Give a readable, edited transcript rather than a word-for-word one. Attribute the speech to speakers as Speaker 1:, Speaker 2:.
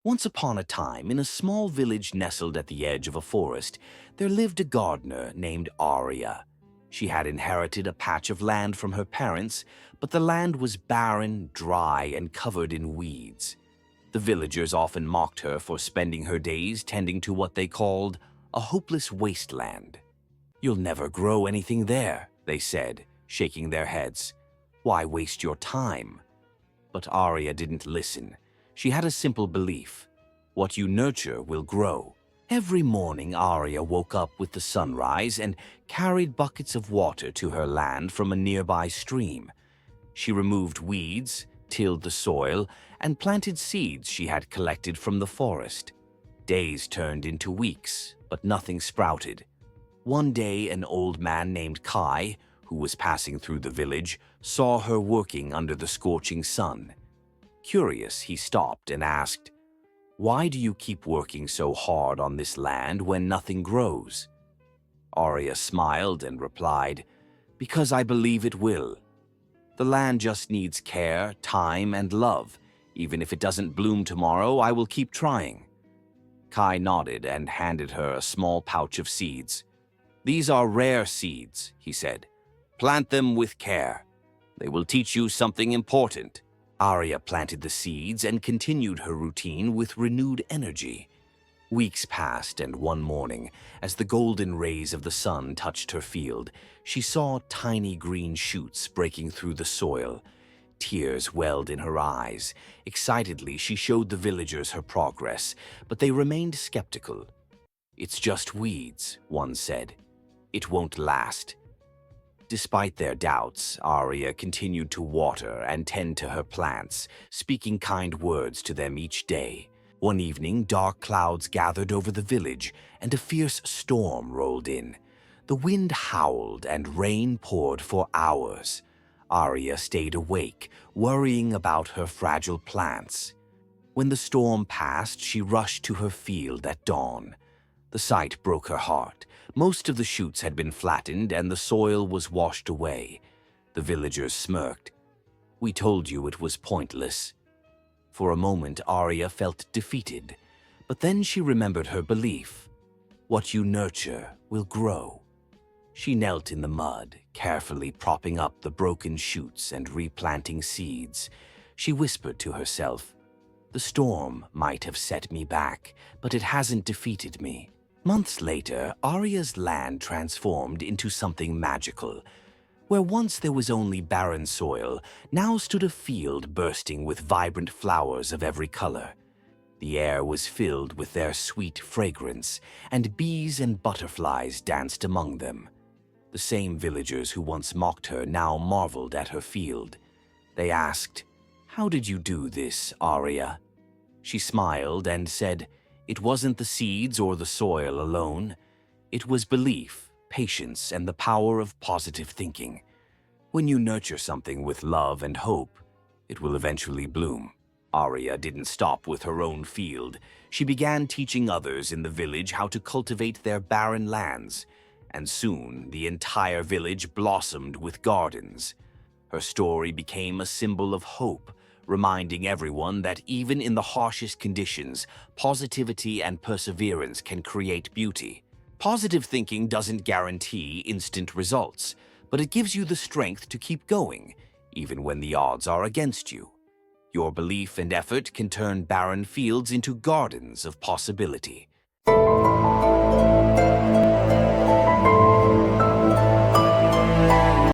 Speaker 1: Once upon a time, in a small village nestled at the edge of a forest, there lived a gardener named Aria. She had inherited a patch of land from her parents, but the land was barren, dry, and covered in weeds. The villagers often mocked her for spending her days tending to what they called a hopeless wasteland. "You'll never grow anything there," they said, shaking their heads. "Why waste your time?" But Aria didn't listen. She had a simple belief: what you nurture will grow. Every morning, Aria woke up with the sunrise and carried buckets of water to her land from a nearby stream. She removed weeds, tilled the soil, and planted seeds she had collected from the forest. Days turned into weeks, but nothing sprouted. One day, an old man named Kai, who was passing through the village, saw her working under the scorching sun. Curious, he stopped and asked, "Why do you keep working so hard on this land when nothing grows?" Aria smiled and replied, "Because I believe it will. The land just needs care, time, and love. Even if it doesn't bloom tomorrow, I will keep trying." Kai nodded and handed her a small pouch of seeds. "These are rare seeds," he said. "Plant them with care. They will teach you something important." Aria planted the seeds and continued her routine with renewed energy. Weeks passed, and one morning, as the golden rays of the sun touched her field, she saw tiny green shoots breaking through the soil. Tears welled in her eyes. Excitedly, she showed the villagers her progress, but they remained skeptical. "It's just weeds," one said. "It won't last." Despite their doubts, Aria continued to water and tend to her plants, speaking kind words to them each day. One evening, dark clouds gathered over the village, and a fierce storm rolled in. The wind howled and rain poured for hours. Aria stayed awake, worrying about her fragile plants. When the storm passed, she rushed to her field at dawn. The sight broke her heart. Most of the shoots had been flattened and the soil was washed away. The villagers smirked. "We told you it was pointless." For a moment, Aria felt defeated, but then she remembered her belief: what you nurture will grow. She knelt in the mud, carefully propping up the broken shoots and replanting seeds. She whispered to herself, "The storm might have set me back, but it hasn't defeated me." Months later, Aria's land transformed into something magical. Where once there was only barren soil, now stood a field bursting with vibrant flowers of every color. The air was filled with their sweet fragrance, and bees and butterflies danced among them. The same villagers who once mocked her now marveled at her field. They asked, "How did you do this, Aria?" She smiled and said, "It wasn't the seeds or the soil alone. It was belief, patience, and the power of positive thinking. When you nurture something with love and hope, it will eventually bloom." Aria didn't stop with her own field. She began teaching others in the village how to cultivate their barren lands, and soon the entire village blossomed with gardens. Her story became a symbol of hope, reminding everyone that even in the harshest conditions, positivity and perseverance can create beauty. Positive thinking doesn't guarantee instant results, but it gives you the strength to keep going, even when the odds are against you. Your belief and effort can turn barren fields into gardens of possibility.